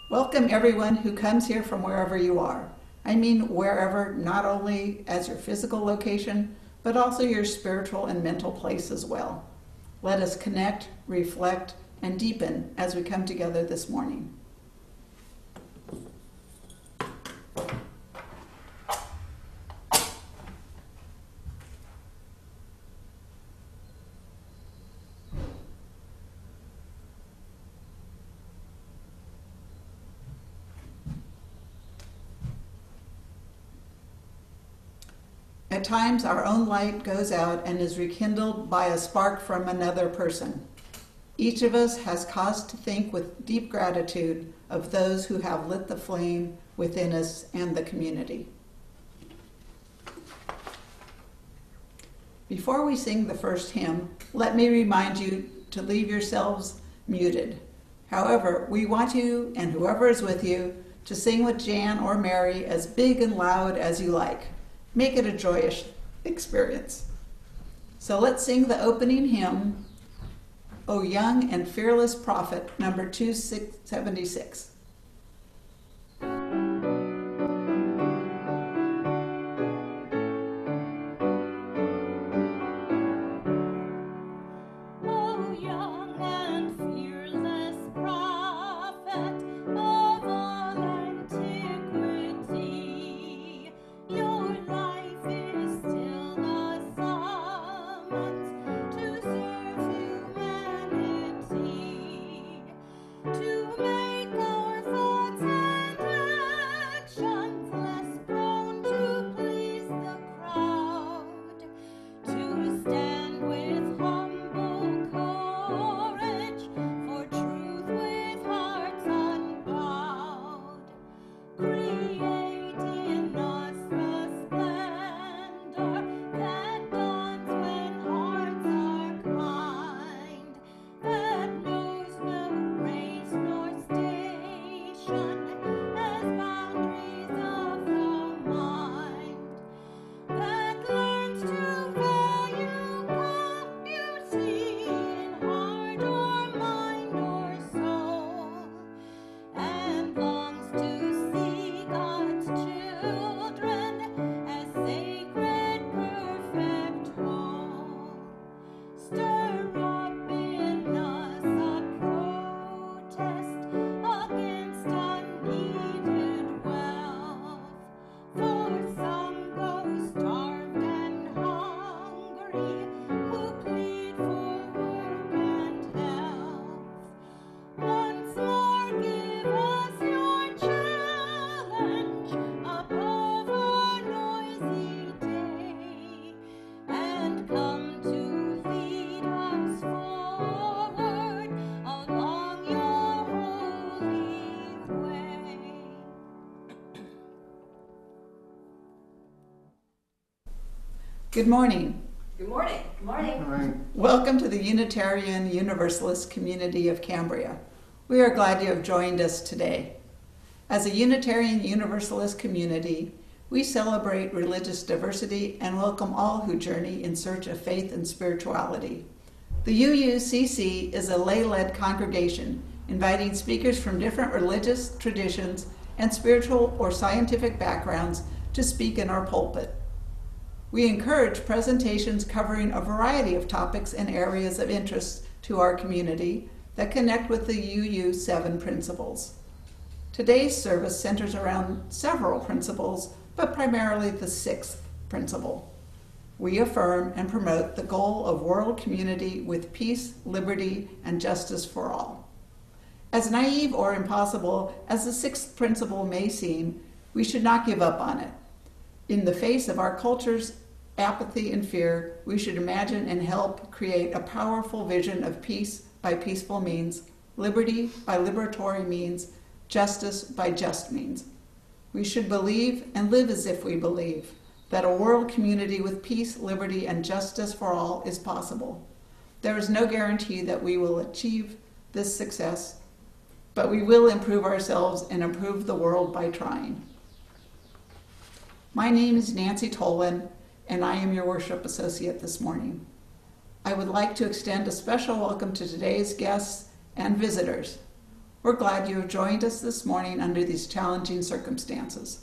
Welcome everyone who comes here from wherever you are. I mean wherever, not only as your physical location, but also your spiritual and mental place as well. Let us connect, reflect, and deepen as we come together this morning. At times, our own light goes out and is rekindled by a spark from another person. Each of us has cause to think with deep gratitude of those who have lit the flame within us and the community. Before we sing the first hymn, let me remind you to leave yourselves muted. However, we want you and whoever is with you to sing with Jan or Mary as big and loud as you like. Make it a joyous experience. So let's sing the opening hymn, O Young and Fearless Prophet, number 276. Good morning. Good morning. Good morning. All right. Welcome to the Unitarian Universalist community of Cambria. We are glad you have joined us today. As a Unitarian Universalist community, we celebrate religious diversity and welcome all who journey in search of faith and spirituality. The UUCC is a lay-led congregation inviting speakers from different religious traditions and spiritual or scientific backgrounds to speak in our pulpit. We encourage presentations covering a variety of topics and areas of interest to our community that connect with the UU7 principles. Today's service centers around several principles, but primarily the sixth principle. We affirm and promote the goal of world community with peace, liberty, and justice for all. As naive or impossible as the sixth principle may seem, we should not give up on it. In the face of our culture's apathy and fear, we should imagine and help create a powerful vision of peace by peaceful means, liberty by liberatory means, justice by just means. We should believe and live as if we believe that a world community with peace, liberty, and justice for all is possible. There is no guarantee that we will achieve this success, but we will improve ourselves and improve the world by trying. My name is Nancy Tolan, and I am your worship associate this morning. I would like to extend a special welcome to today's guests and visitors. We're glad you have joined us this morning under these challenging circumstances.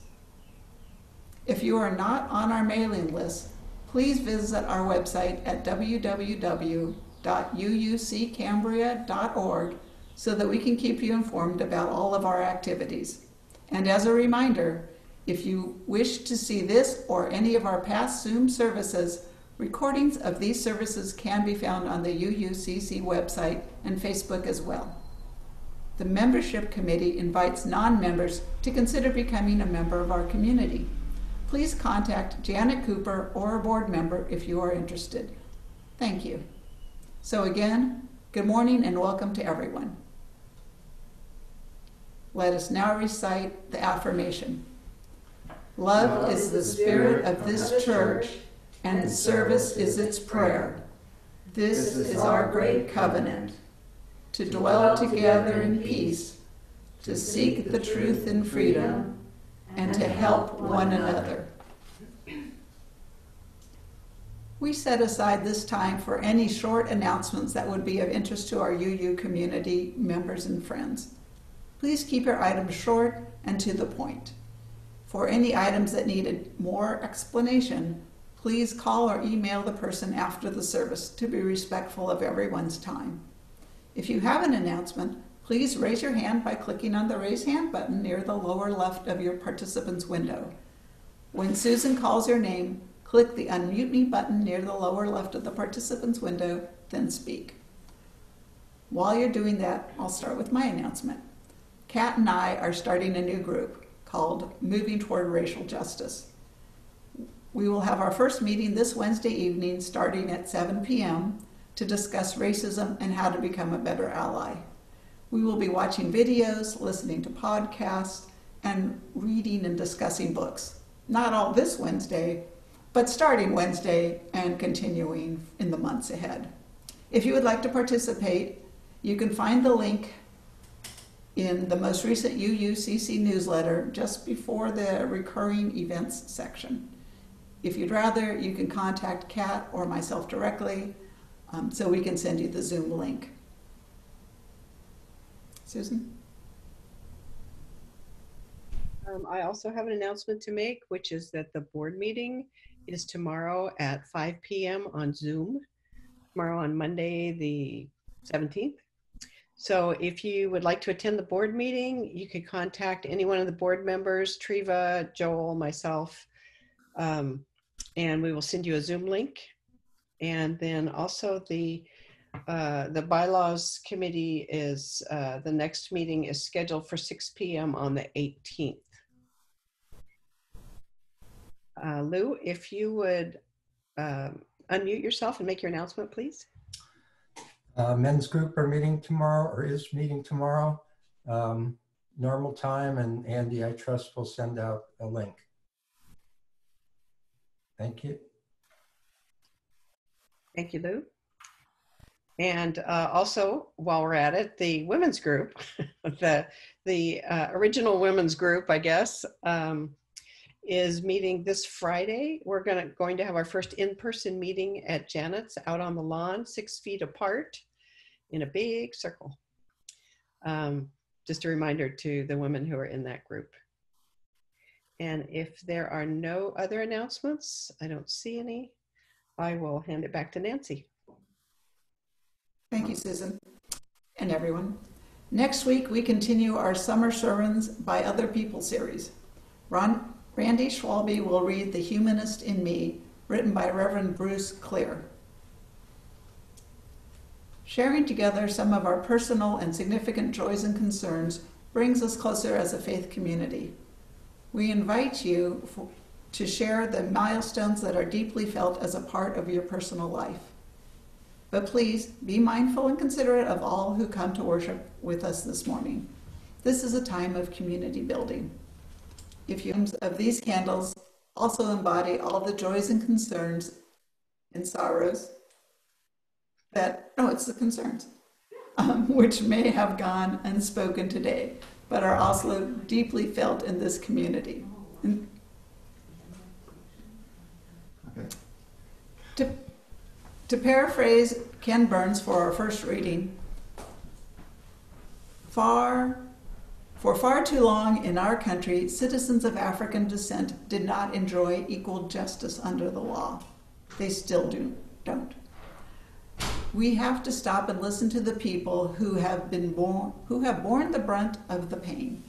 If you are not on our mailing list, please visit our website at www.uuccambria.org so that we can keep you informed about all of our activities. And as a reminder, if you wish to see this or any of our past Zoom services, recordings of these services can be found on the UUCC website and Facebook as well. The membership committee invites non-members to consider becoming a member of our community. Please contact Janet Cooper or a board member if you are interested. Thank you. So again, good morning and welcome to everyone. Let us now recite the affirmation. Love is the spirit of this church, and service is its prayer. This is our great covenant, to dwell together in peace, to seek the truth in freedom, and to help one another. We set aside this time for any short announcements that would be of interest to our UU community members and friends. Please keep your items short and to the point. For any items that needed more explanation, please call or email the person after the service to be respectful of everyone's time. If you have an announcement, please raise your hand by clicking on the Raise Hand button near the lower left of your participant's window. When Susan calls your name, click the Unmute Me button near the lower left of the participant's window, then speak. While you're doing that, I'll start with my announcement. Kat and I are starting a new group called Moving Toward Racial Justice. We will have our first meeting this Wednesday evening starting at 7 p.m. to discuss racism and how to become a better ally. We will be watching videos, listening to podcasts, and reading and discussing books. Not all this Wednesday, but starting Wednesday and continuing in the months ahead. If you would like to participate, you can find the link in the most recent UUCC newsletter just before the recurring events section. If you'd rather, you can contact Kat or myself directly so we can send you the Zoom link. Susan? I also have an announcement to make, which is that the board meeting is tomorrow at 5 p.m. on Zoom, tomorrow on Monday, the 17th. So if you would like to attend the board meeting, you could contact any one of the board members, Treva, Joel, myself, and we will send you a Zoom link. And then also the bylaws committee is, the next meeting is scheduled for 6 p.m. on the 18th. Lou, if you would unmute yourself and make your announcement, please. Men's group are meeting tomorrow, or is meeting tomorrow, normal time, and Andy, I trust, will send out a link. Thank you. Thank you, Lou. And also, while we're at it, the women's group, the original women's group, I guess, is meeting this Friday. We're going to have our first in-person meeting at Janet's out on the lawn, 6 feet apart in a big circle. Just a reminder to the women who are in that group. And if there are no other announcements, I don't see any, I will hand it back to Nancy. Thank you, Susan, and everyone. Next week, we continue our Summer Sermons by Other People series. Randy Schwalbe will read The Humanist in Me, written by Reverend Bruce Clear. Sharing together some of our personal and significant joys and concerns brings us closer as a faith community. We invite you to share the milestones that are deeply felt as a part of your personal life. But please be mindful and considerate of all who come to worship with us this morning. This is a time of community building. If you of these candles also embody all the joys and concerns and sorrows it's the concerns, which may have gone unspoken today, but are also deeply felt in this community. To paraphrase Ken Burns for our first reading, For far too long in our country, citizens of African descent did not enjoy equal justice under the law. They still don't. We have to stop and listen to the people who have borne the brunt of the pain.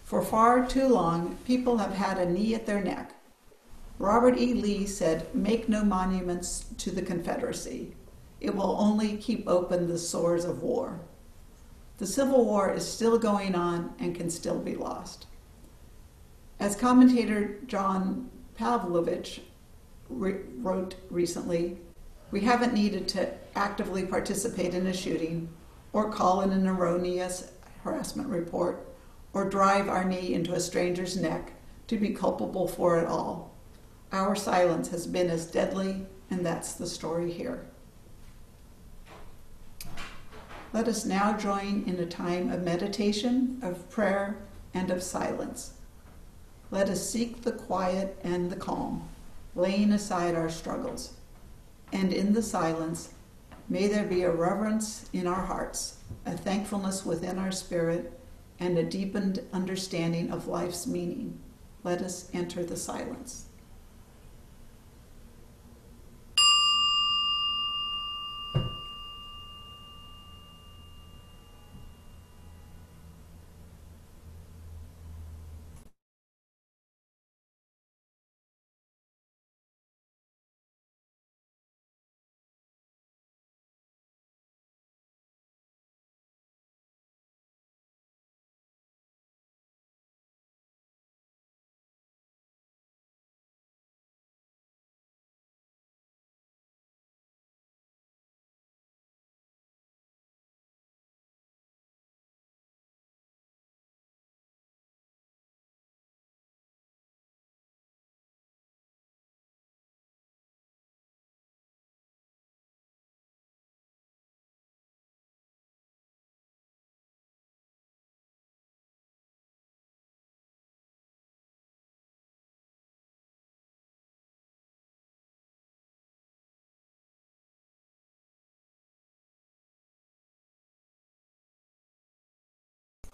For far too long, people have had a knee at their neck. Robert E. Lee said, "Make no monuments to the Confederacy. It will only keep open the sores of war." The Civil War is still going on and can still be lost. As commentator John Pavlovich wrote recently, we haven't needed to actively participate in a shooting or call in an erroneous harassment report or drive our knee into a stranger's neck to be culpable for it all. Our silence has been as deadly, and that's the story here. Let us now join in a time of meditation, of prayer, and of silence. Let us seek the quiet and the calm, laying aside our struggles. And in the silence, may there be a reverence in our hearts, a thankfulness within our spirit, and a deepened understanding of life's meaning. Let us enter the silence.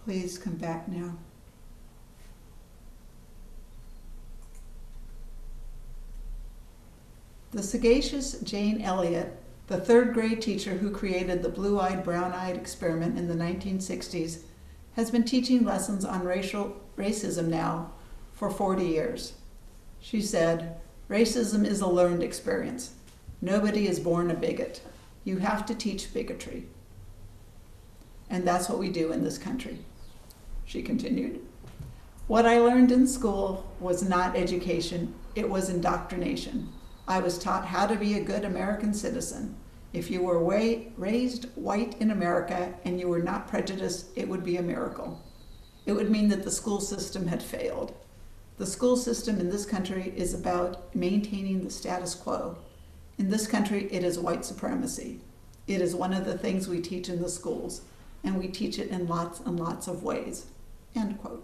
Please come back now. The sagacious Jane Elliott, the third grade teacher who created the blue-eyed, brown-eyed experiment in the 1960s, has been teaching lessons on racism now for 40 years. She said, "Racism is a learned experience. Nobody is born a bigot. You have to teach bigotry." And that's what we do in this country. She continued, "What I learned in school was not education, it was indoctrination. I was taught how to be a good American citizen. If you were raised white in America and you were not prejudiced, it would be a miracle. It would mean that the school system had failed. The school system in this country is about maintaining the status quo. In this country, it is white supremacy. It is one of the things we teach in the schools, and we teach it in lots and lots of ways." End quote.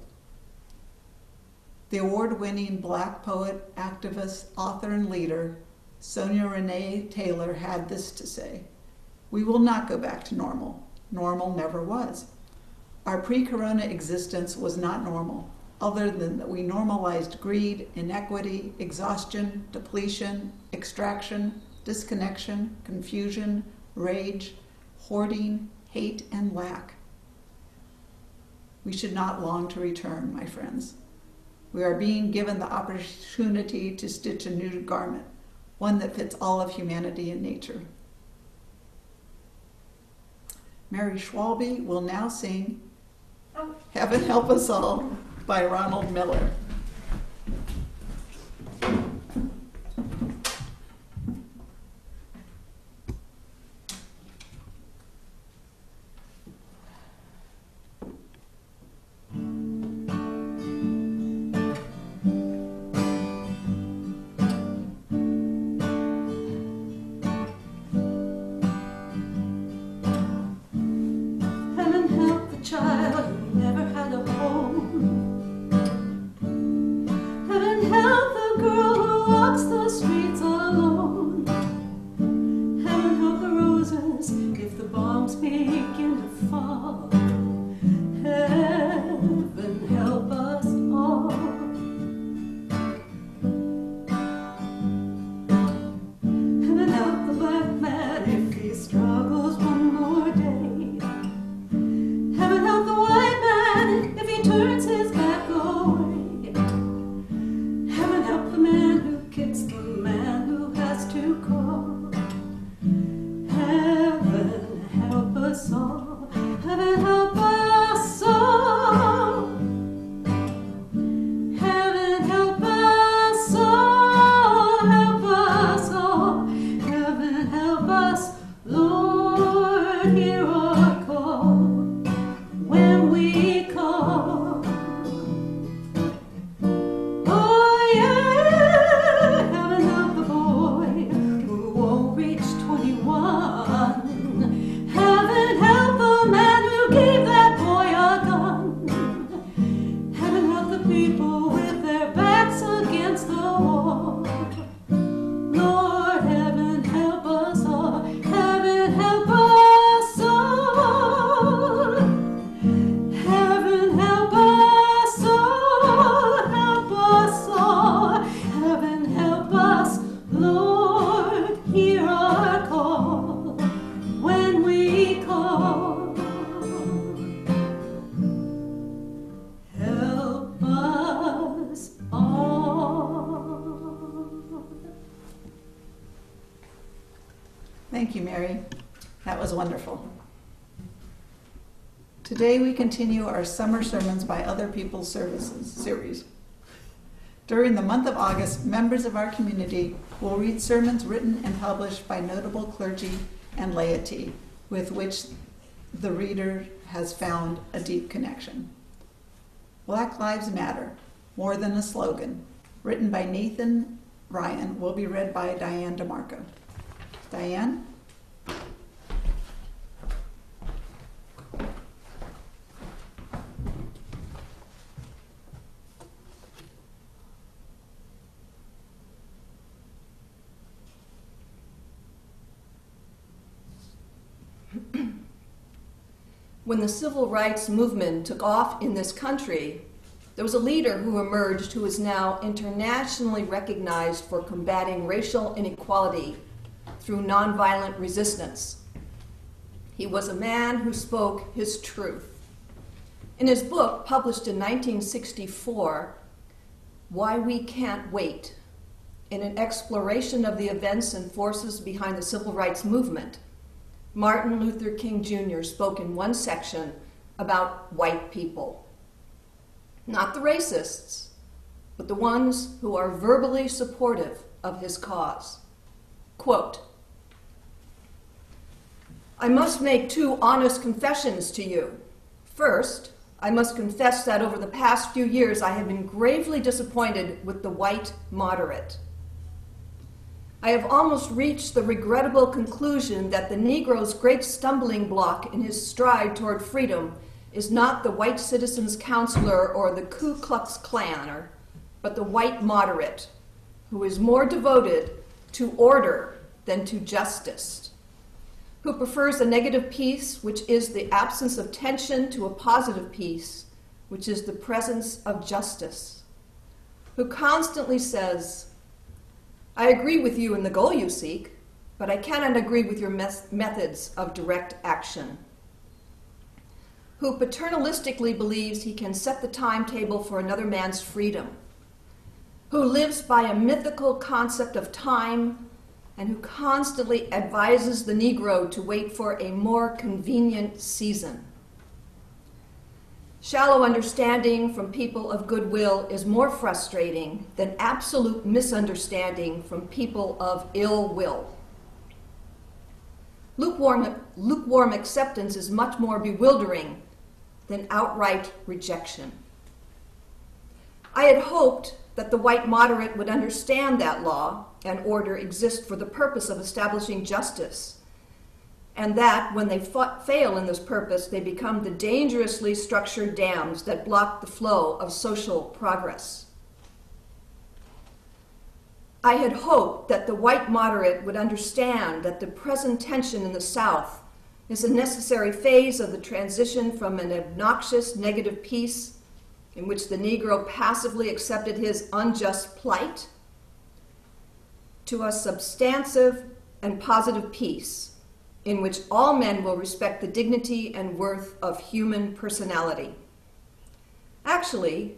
The award-winning Black poet, activist, author, and leader, Sonia Renee Taylor, had this to say: "We will not go back to normal. Normal never was. Our pre-corona existence was not normal, other than that we normalized greed, inequity, exhaustion, depletion, extraction, disconnection, confusion, rage, hoarding, hate, and lack. We should not long to return, my friends. We are being given the opportunity to stitch a new garment, one that fits all of humanity and nature." Mary Schwalbe will now sing "Heaven Help Us All" by Ronald Miller. us all. Heaven help us all. Heaven help us all. Help us all. Heaven help us, Lord, hear our call when we call. Oh yeah, heaven help the boy who won't reach 21. Heaven help the man who gave that boy a gun. Heaven help the people with their backs against the wall. Lord, heaven help us all. Heaven help us all. Heaven help us all. Help us all. Heaven help us, Lord, hear our call when we call. Help us all. Thank you, Mary. That was wonderful. Today we continue our Summer Sermons by Other People's Services series. During the month of August, members of our community will read sermons written and published by notable clergy and laity with which the reader has found a deep connection. Black Lives Matter, More Than a Slogan, written by Nathan Ryan, will be read by Diane DeMarco. Diane? When the civil rights movement took off in this country, there was a leader who emerged who is now internationally recognized for combating racial inequality through nonviolent resistance. He was a man who spoke his truth. In his book, published in 1964, Why We Can't Wait, in an exploration of the events and forces behind the civil rights movement, Martin Luther King Jr. spoke in one section about white people. Not the racists, but the ones who are verbally supportive of his cause. Quote, I must make two honest confessions to you. First, I must confess that over the past few years I have been gravely disappointed with the white moderate. I have almost reached the regrettable conclusion that the Negro's great stumbling block in his stride toward freedom is not the white citizens' counselor or the Ku Klux Klan, but the white moderate, who is more devoted to order than to justice, who prefers a negative peace, which is the absence of tension, to a positive peace, which is the presence of justice, who constantly says, I agree with you in the goal you seek, but I cannot agree with your methods of direct action, who paternalistically believes he can set the timetable for another man's freedom, who lives by a mythical concept of time, and who constantly advises the Negro to wait for a more convenient season. Shallow understanding from people of goodwill is more frustrating than absolute misunderstanding from people of ill will. Lukewarm acceptance is much more bewildering than outright rejection. I had hoped that the white moderate would understand that law and order exist for the purpose of establishing justice, and that when they fail in this purpose, they become the dangerously structured dams that block the flow of social progress. I had hoped that the white moderate would understand that the present tension in the South is a necessary phase of the transition from an obnoxious negative peace in which the Negro passively accepted his unjust plight to a substantive and positive peace in which all men will respect the dignity and worth of human personality. Actually,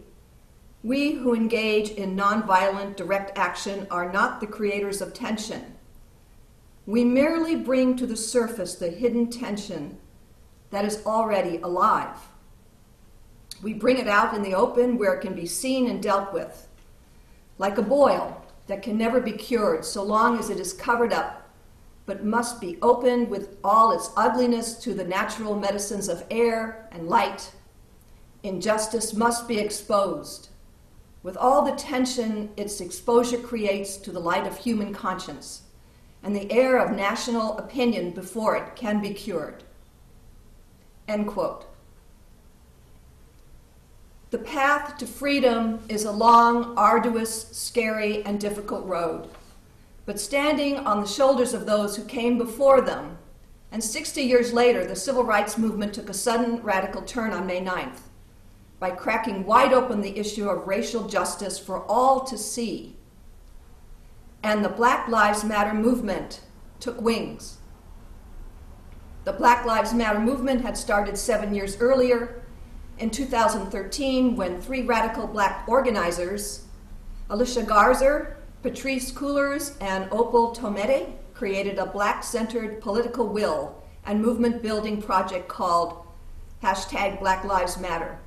we who engage in nonviolent direct action are not the creators of tension. We merely bring to the surface the hidden tension that is already alive. We bring it out in the open where it can be seen and dealt with, like a boil that can never be cured so long as it is covered up, but must be opened with all its ugliness to the natural medicines of air and light. Injustice must be exposed, with all the tension its exposure creates to the light of human conscience, and the air of national opinion before it can be cured. End quote. The path to freedom is a long, arduous, scary, and difficult road. But standing on the shoulders of those who came before them, and 60 years later, the civil rights movement took a sudden radical turn on May 9th by cracking wide open the issue of racial justice for all to see. And the Black Lives Matter movement took wings. The Black Lives Matter movement had started 7 years earlier, in 2013, when 3 radical black organizers, Alicia Garza, Patrisse Cullors, and Opal Tometi, created a black-centered political will and movement-building project called #Black Lives Matter.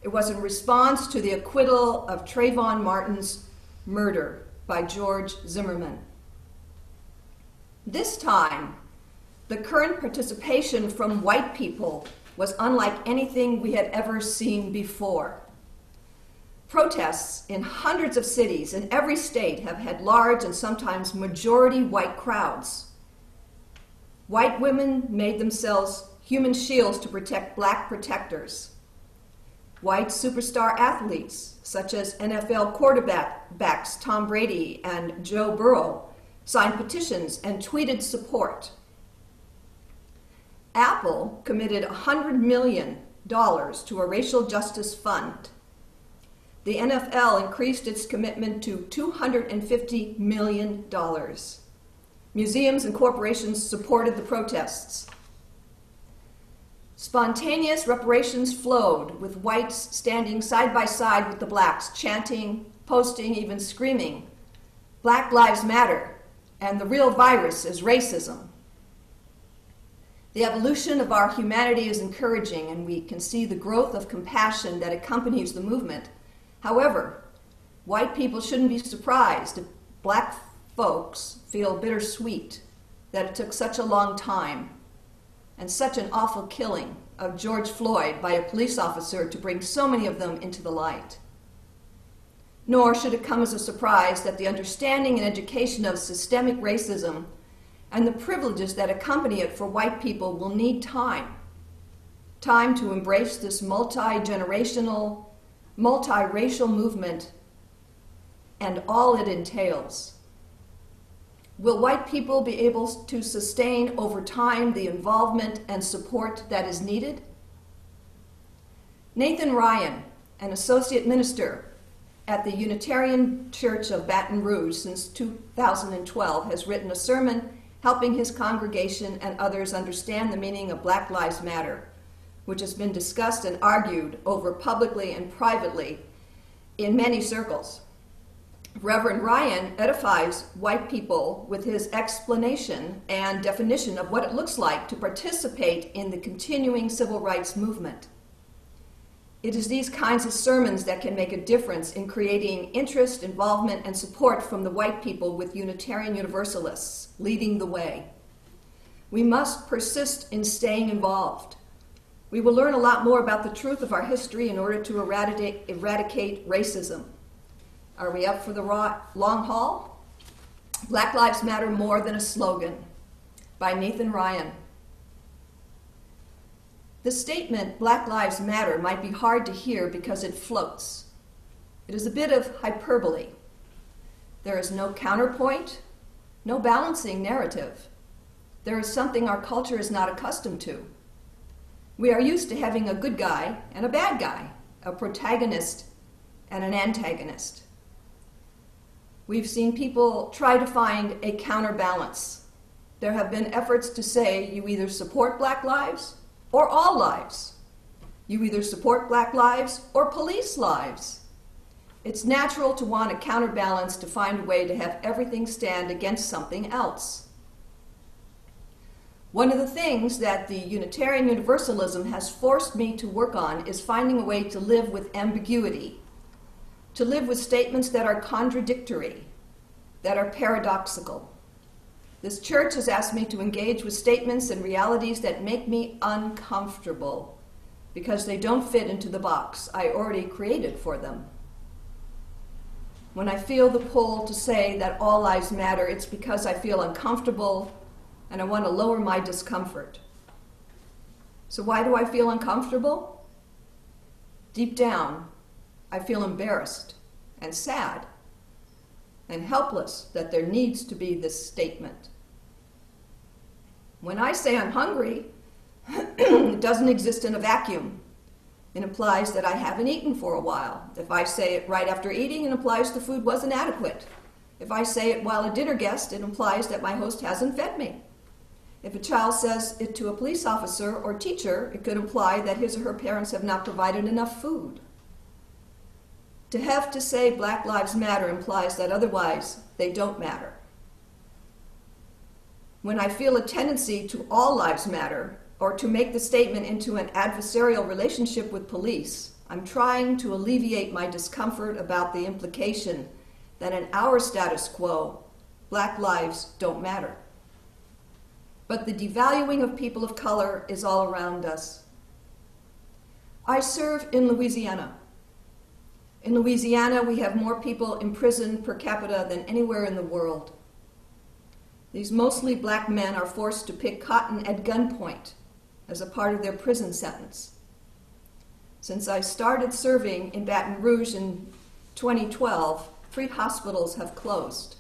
It was in response to the acquittal of Trayvon Martin's murder by George Zimmerman. This time, the current participation from white people was unlike anything we had ever seen before. Protests in hundreds of cities in every state have had large and sometimes majority white crowds. White women made themselves human shields to protect black protectors. White superstar athletes, such as NFL quarterbacks Tom Brady and Joe Burrow, signed petitions and tweeted support. Apple committed $100 million to a racial justice fund. The NFL increased its commitment to $250 million. Museums and corporations supported the protests. Spontaneous reparations flowed, with whites standing side by side with the blacks, chanting, posting, even screaming, "Black Lives Matter," and "the real virus is racism." The evolution of our humanity is encouraging, and we can see the growth of compassion that accompanies the movement. However, white people shouldn't be surprised if black folks feel bittersweet that it took such a long time and such an awful killing of George Floyd by a police officer to bring so many of them into the light. Nor should it come as a surprise that the understanding and education of systemic racism and the privileges that accompany it for white people will need time to embrace this multi-generational, multiracial movement and all it entails. Will white people be able to sustain over time the involvement and support that is needed? Nathan Ryan, an associate minister at the Unitarian Church of Baton Rouge since 2012, has written a sermon helping his congregation and others understand the meaning of Black Lives Matter, which has been discussed and argued over publicly and privately in many circles. Reverend Ryan edifies white people with his explanation and definition of what it looks like to participate in the continuing civil rights movement. It is these kinds of sermons that can make a difference in creating interest, involvement, and support from the white people, with Unitarian Universalists leading the way. We must persist in staying involved. We will learn a lot more about the truth of our history in order to eradicate racism. Are we up for the long haul? Black Lives Matter More Than a Slogan, by Nathan Ryan. The statement, Black Lives Matter, might be hard to hear because it floats. It is a bit of hyperbole. There is no counterpoint, no balancing narrative. There is something our culture is not accustomed to. We are used to having a good guy and a bad guy, a protagonist and an antagonist. We've seen people try to find a counterbalance. There have been efforts to say you either support Black lives or all lives. You either support Black lives or police lives. It's natural to want a counterbalance, to find a way to have everything stand against something else. One of the things that the Unitarian Universalism has forced me to work on is finding a way to live with ambiguity, to live with statements that are contradictory, that are paradoxical. This church has asked me to engage with statements and realities that make me uncomfortable because they don't fit into the box I already created for them. When I feel the pull to say that all lives matter, it's because I feel uncomfortable and I want to lower my discomfort. So why do I feel uncomfortable? Deep down, I feel embarrassed and sad and helpless that there needs to be this statement. When I say I'm hungry, it doesn't exist in a vacuum. It implies that I haven't eaten for a while. If I say it right after eating, it implies the food wasn't adequate. If I say it while a dinner guest, it implies that my host hasn't fed me. If a child says it to a police officer or teacher, it could imply that his or her parents have not provided enough food. To have to say Black Lives Matter implies that otherwise they don't matter. When I feel a tendency to all lives matter, or to make the statement into an adversarial relationship with police, I'm trying to alleviate my discomfort about the implication that in our status quo, Black lives don't matter. But the devaluing of people of color is all around us. I serve in Louisiana. In Louisiana, we have more people imprisoned per capita than anywhere in the world. These mostly black men are forced to pick cotton at gunpoint as a part of their prison sentence. Since I started serving in Baton Rouge in 2012, 3 hospitals have closed,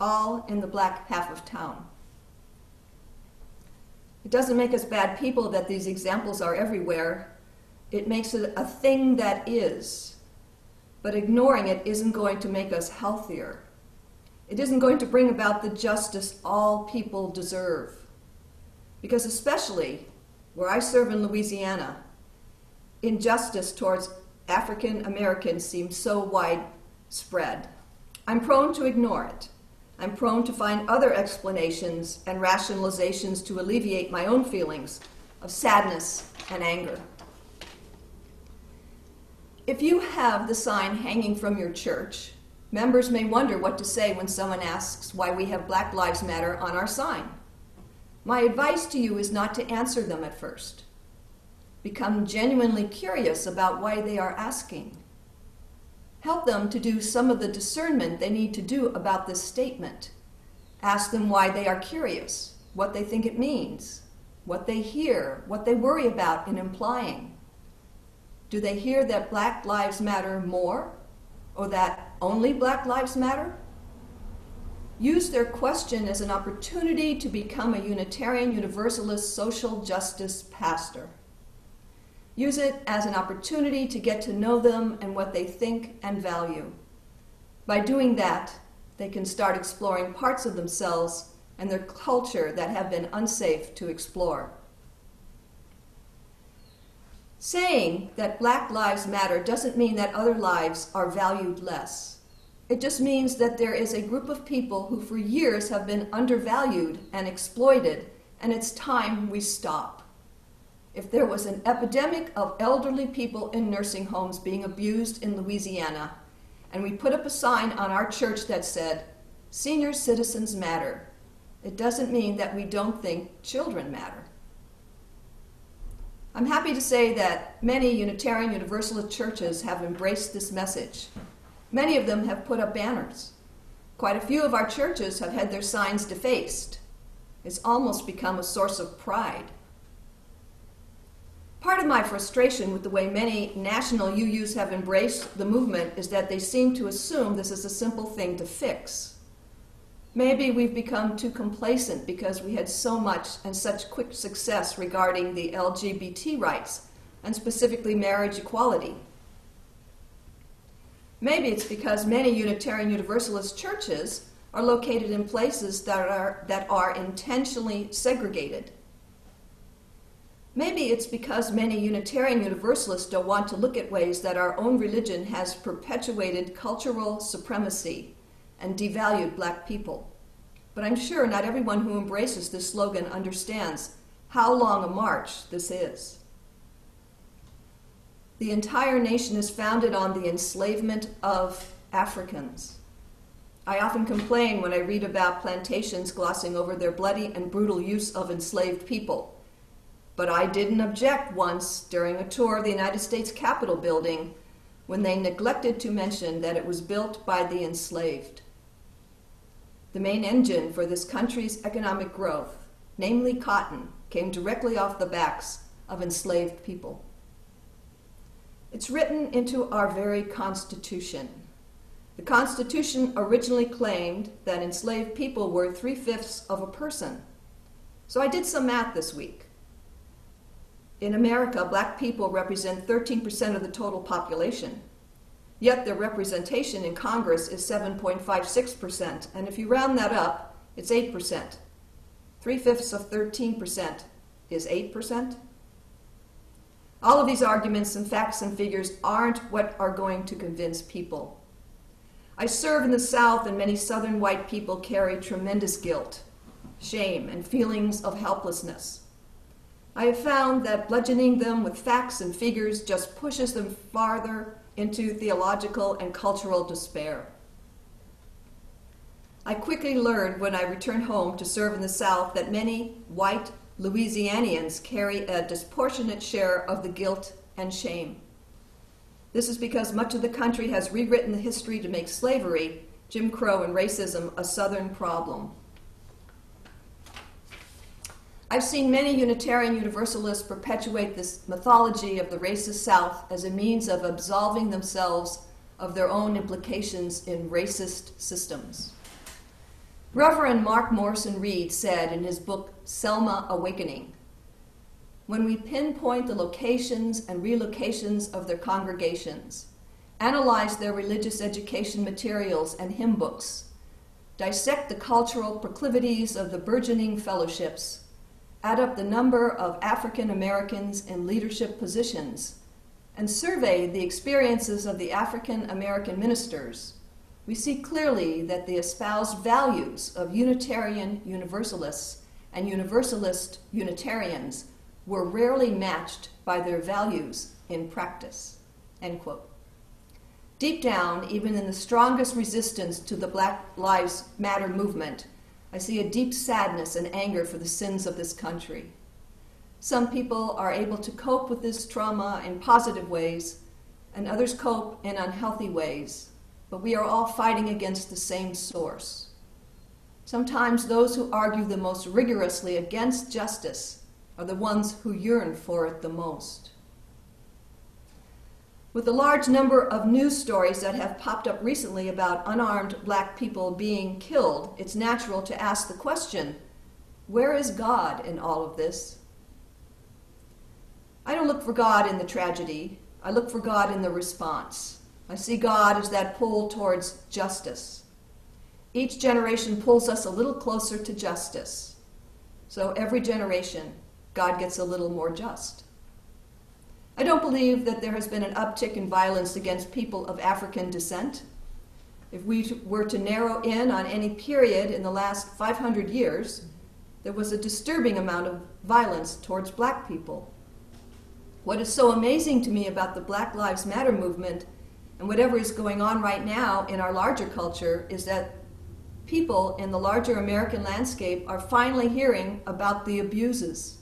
all in the black half of town. It doesn't make us bad people that these examples are everywhere. It makes it a thing that is. But ignoring it isn't going to make us healthier. It isn't going to bring about the justice all people deserve. Because especially where I serve in Louisiana, injustice towards African Americans seems so widespread. I'm prone to ignore it. I'm prone to find other explanations and rationalizations to alleviate my own feelings of sadness and anger. If you have the sign hanging from your church, members may wonder what to say when someone asks why we have Black Lives Matter on our sign. My advice to you is not to answer them at first. Become genuinely curious about why they are asking. Help them to do some of the discernment they need to do about this statement. Ask them why they are curious, what they think it means, what they hear, what they worry about in implying. Do they hear that Black Lives Matter more, or that only Black Lives Matter? Use their question as an opportunity to become a Unitarian Universalist social justice pastor. Use it as an opportunity to get to know them and what they think and value. By doing that, they can start exploring parts of themselves and their culture that have been unsafe to explore. Saying that Black Lives Matter doesn't mean that other lives are valued less. It just means that there is a group of people who for years have been undervalued and exploited, and it's time we stop. If there was an epidemic of elderly people in nursing homes being abused in Louisiana, and we put up a sign on our church that said, "Senior citizens matter," it doesn't mean that we don't think children matter. I'm happy to say that many Unitarian Universalist churches have embraced this message. Many of them have put up banners. Quite a few of our churches have had their signs defaced. It's almost become a source of pride. Part of my frustration with the way many national UUs have embraced the movement is that they seem to assume this is a simple thing to fix. Maybe we've become too complacent because we had so much and such quick success regarding the LGBT rights, and specifically marriage equality. Maybe it's because many Unitarian Universalist churches are located in places that are intentionally segregated. Maybe it's because many Unitarian Universalists don't want to look at ways that our own religion has perpetuated cultural supremacy and devalued Black people. but I'm sure not everyone who embraces this slogan understands how long a march this is. The entire nation is founded on the enslavement of Africans. I often complain when I read about plantations glossing over their bloody and brutal use of enslaved people. But I didn't object once during a tour of the United States Capitol building when they neglected to mention that it was built by the enslaved. The main engine for this country's economic growth, namely cotton, came directly off the backs of enslaved people. It's written into our very Constitution. The Constitution originally claimed that enslaved people were 3/5 of a person. So I did some math this week. In America, black people represent 13% of the total population. Yet their representation in Congress is 7.56%, and if you round that up, it's 8%. 3/5 of 13% is 8%. All of these arguments and facts and figures aren't what are going to convince people. I serve in the South, and many Southern white people carry tremendous guilt, shame, and feelings of helplessness. I have found that bludgeoning them with facts and figures just pushes them farther into theological and cultural despair. I quickly learned when I returned home to serve in the South that many white Louisianians carry a disproportionate share of the guilt and shame. This is because much of the country has rewritten the history to make slavery, Jim Crow, and racism a Southern problem. I've seen many Unitarian Universalists perpetuate this mythology of the racist South as a means of absolving themselves of their own implications in racist systems. Reverend Mark Morrison Reed said in his book, Selma Awakening, "When we pinpoint the locations and relocations of their congregations, analyze their religious education materials and hymn books, dissect the cultural proclivities of the burgeoning fellowships, add up the number of African Americans in leadership positions, and survey the experiences of the African American ministers, we see clearly that the espoused values of Unitarian Universalists and Universalist Unitarians were rarely matched by their values in practice." End quote. Deep down, even in the strongest resistance to the Black Lives Matter movement, I see a deep sadness and anger for the sins of this country. Some people are able to cope with this trauma in positive ways, and others cope in unhealthy ways, but we are all fighting against the same source. Sometimes those who argue the most rigorously against justice are the ones who yearn for it the most. With the large number of news stories that have popped up recently about unarmed black people being killed, it's natural to ask the question, where is God in all of this? I don't look for God in the tragedy. I look for God in the response. I see God as that pull towards justice. Each generation pulls us a little closer to justice. So every generation, God gets a little more just. I don't believe that there has been an uptick in violence against people of African descent. If we were to narrow in on any period in the last 500 years, there was a disturbing amount of violence towards black people. What is so amazing to me about the Black Lives Matter movement and whatever is going on right now in our larger culture is that people in the larger American landscape are finally hearing about the abuses.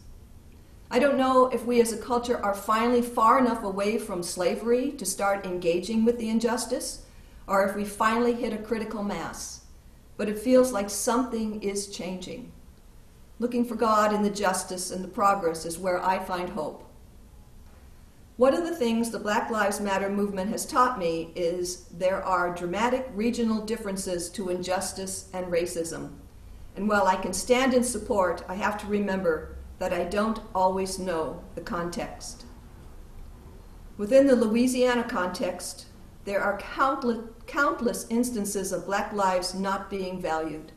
I don't know if we as a culture are finally far enough away from slavery to start engaging with the injustice, or if we finally hit a critical mass. But it feels like something is changing. Looking for God in the justice and the progress is where I find hope. One of the things the Black Lives Matter movement has taught me is there are dramatic regional differences to injustice and racism. And while I can stand in support, I have to remember that I don't always know the context. Within the Louisiana context, there are countless instances of black lives not being valued.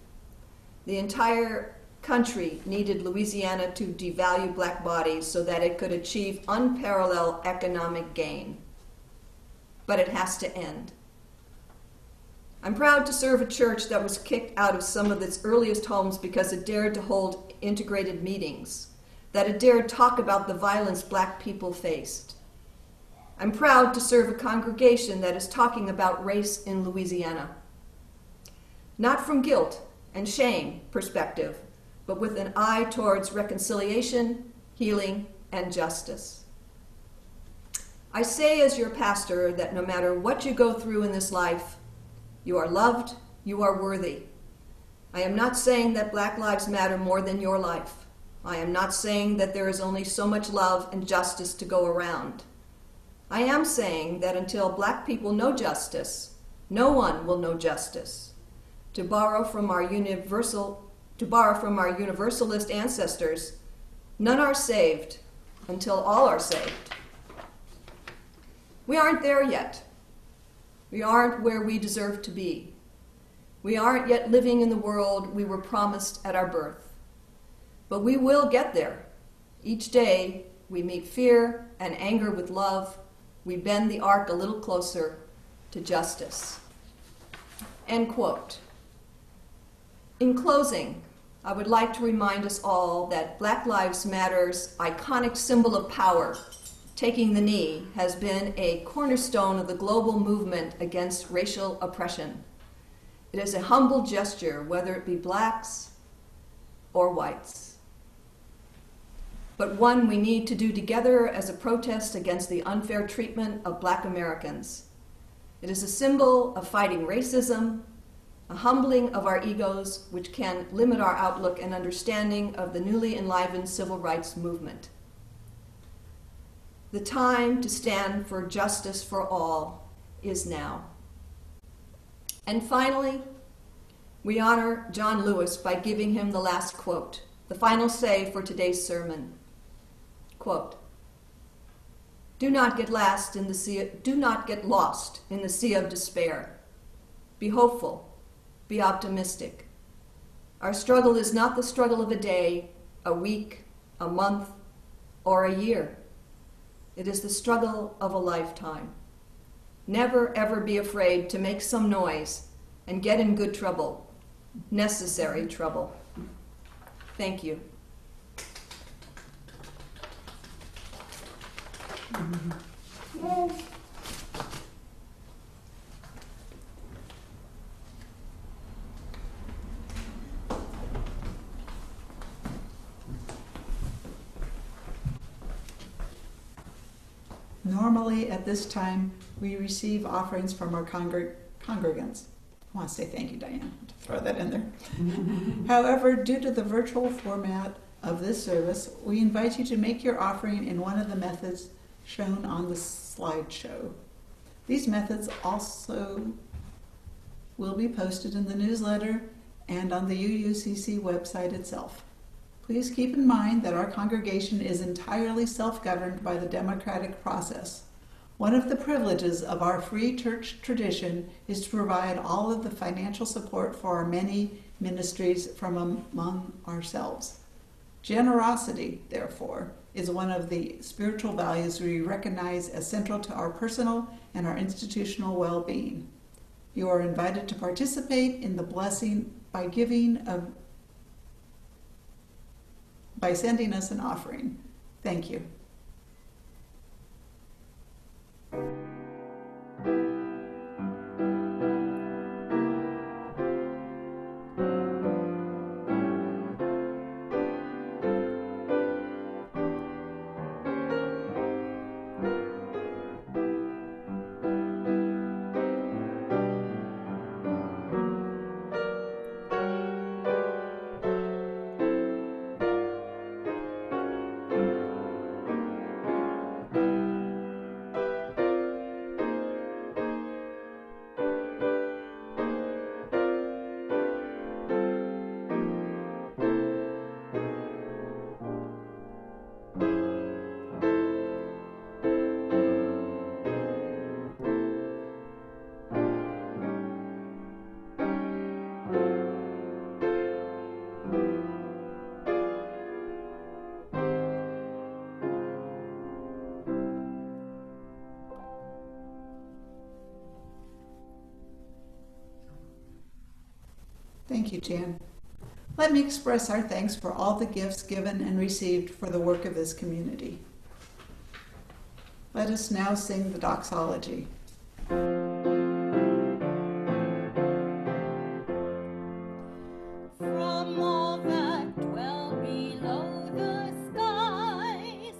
The entire country needed Louisiana to devalue black bodies so that it could achieve unparalleled economic gain. But it has to end. I'm proud to serve a church that was kicked out of some of its earliest homes because it dared to hold integrated meetings, that it dared talk about the violence Black people faced. I'm proud to serve a congregation that is talking about race in Louisiana. Not from guilt and shame perspective, but with an eye towards reconciliation, healing, and justice. I say as your pastor that no matter what you go through in this life, you are loved, you are worthy. I am not saying that Black lives matter more than your life. I am not saying that there is only so much love and justice to go around. I am saying that until Black people know justice, no one will know justice. To borrow from our universalist ancestors, none are saved until all are saved. We aren't there yet. We aren't where we deserve to be. We aren't yet living in the world we were promised at our birth. But we will get there. Each day we meet fear and anger with love. We bend the arc a little closer to justice. End quote. In closing, I would like to remind us all that Black Lives Matter's iconic symbol of power, taking the knee, has been a cornerstone of the global movement against racial oppression. It is a humble gesture, whether it be Blacks or whites, but one we need to do together as a protest against the unfair treatment of Black Americans. It is a symbol of fighting racism, a humbling of our egos, which can limit our outlook and understanding of the newly enlivened civil rights movement. The time to stand for justice for all is now. And finally, we honor John Lewis by giving him the last quote, the final say for today's sermon. Quote, do not get lost in the sea of despair. Be hopeful, be optimistic. Our struggle is not the struggle of a day, a week, a month, or a year. It is the struggle of a lifetime. Never, ever be afraid to make some noise and get in good trouble, necessary trouble. Thank you. Normally, at this time, we receive offerings from our congregants. I want to say thank you, Diane, to throw that in there. However, due to the virtual format of this service, we invite you to make your offering in one of the methods shown on the slideshow. These methods also will be posted in the newsletter and on the UUCC website itself. Please keep in mind that our congregation is entirely self-governed by the democratic process. One of the privileges of our free church tradition is to provide all of the financial support for our many ministries from among ourselves. Generosity, therefore, is one of the spiritual values we recognize as central to our personal and our institutional well-being. You are invited to participate in the blessing by sending us an offering. Thank you. Thank you, Jan. Let me express our thanks for all the gifts given and received for the work of this community. Let us now sing the doxology. From all that dwell below the skies,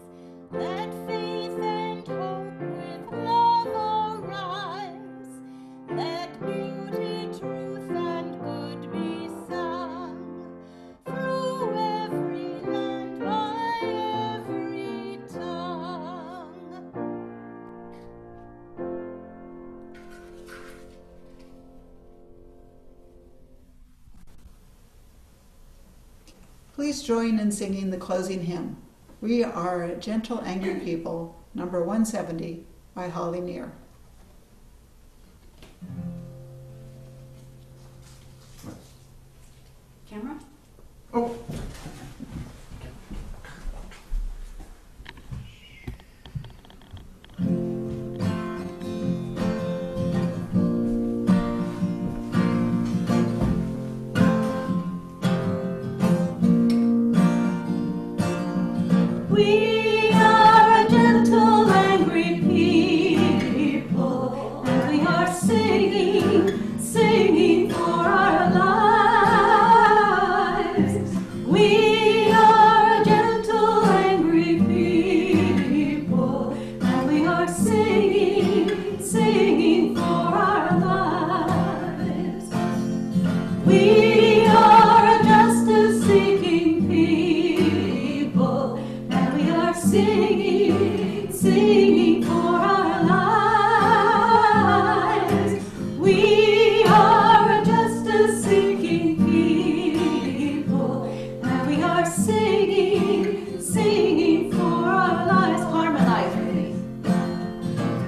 let faith and hope with love arise. Let beauty, truth, and good be sung through every land by every tongue. Please join in singing the closing hymn, We Are a Gentle Angry People, number 170 by Holly Near. Camera? We are a gentle, angry people, and we are singing, singing for our lives. We are a gentle, angry people, and we are singing, singing for our lives. We are a justice-seeking people, and we are singing, singing for our lives. We are a justice-seeking people, and we are singing, singing for our lives. Harmonize with me.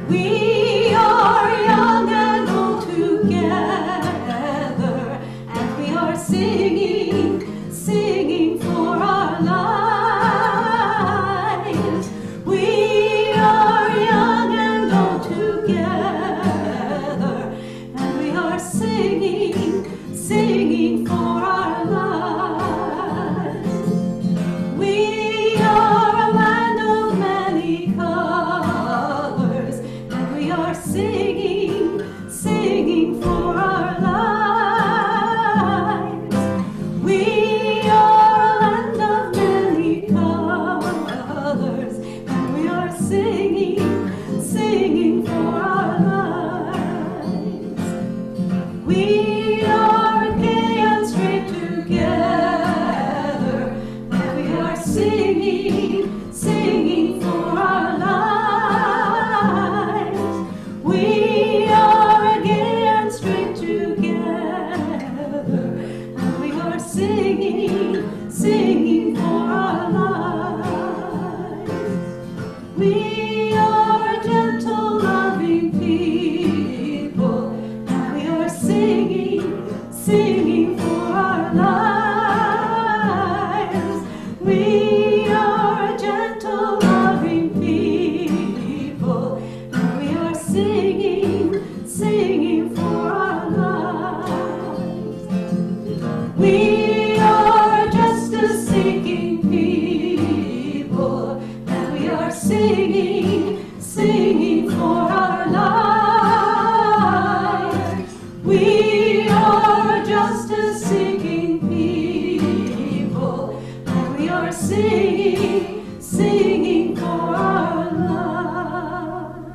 We are young and old together, and we are singing, singing for our lives. We are young and old together, and we are singing, singing for our lives. We are a land of many colors, and we are singing, singing for our lives. We are a land of many colors, and we are singing, singing for our lives. We are gay and straight together, and we are singing, singing for our lives. We are gay and straight together, and we are singing, singing for our lives. We are a gentle, loving people, and we are singing, singing for our lives. We are a gentle, loving people, and we are singing, singing for our lives. We are a justice-seeking people, and we are singing, singing for our lives. We are a justice-seeking people, and we are singing, singing for our lives.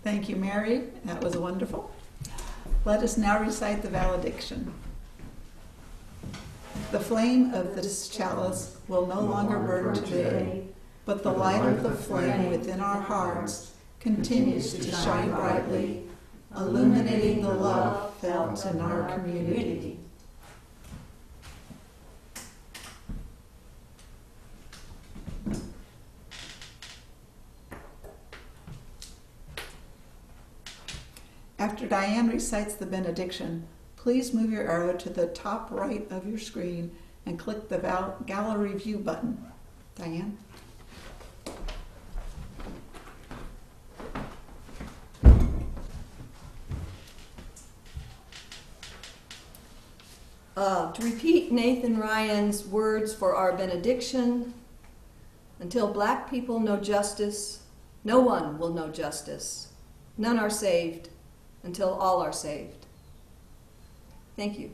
Thank you, Mary. That was wonderful. Let us now recite the valediction. The flame of this chalice will no longer burn today, but the light of the flame within our hearts continues to shine brightly, illuminating the love felt in our community. After Diane recites the benediction, please move your arrow to the top right of your screen and click the gallery view button. Diane? To repeat Nathan Ryan's words for our benediction, until black people know justice, no one will know justice. None are saved until all are saved. Thank you.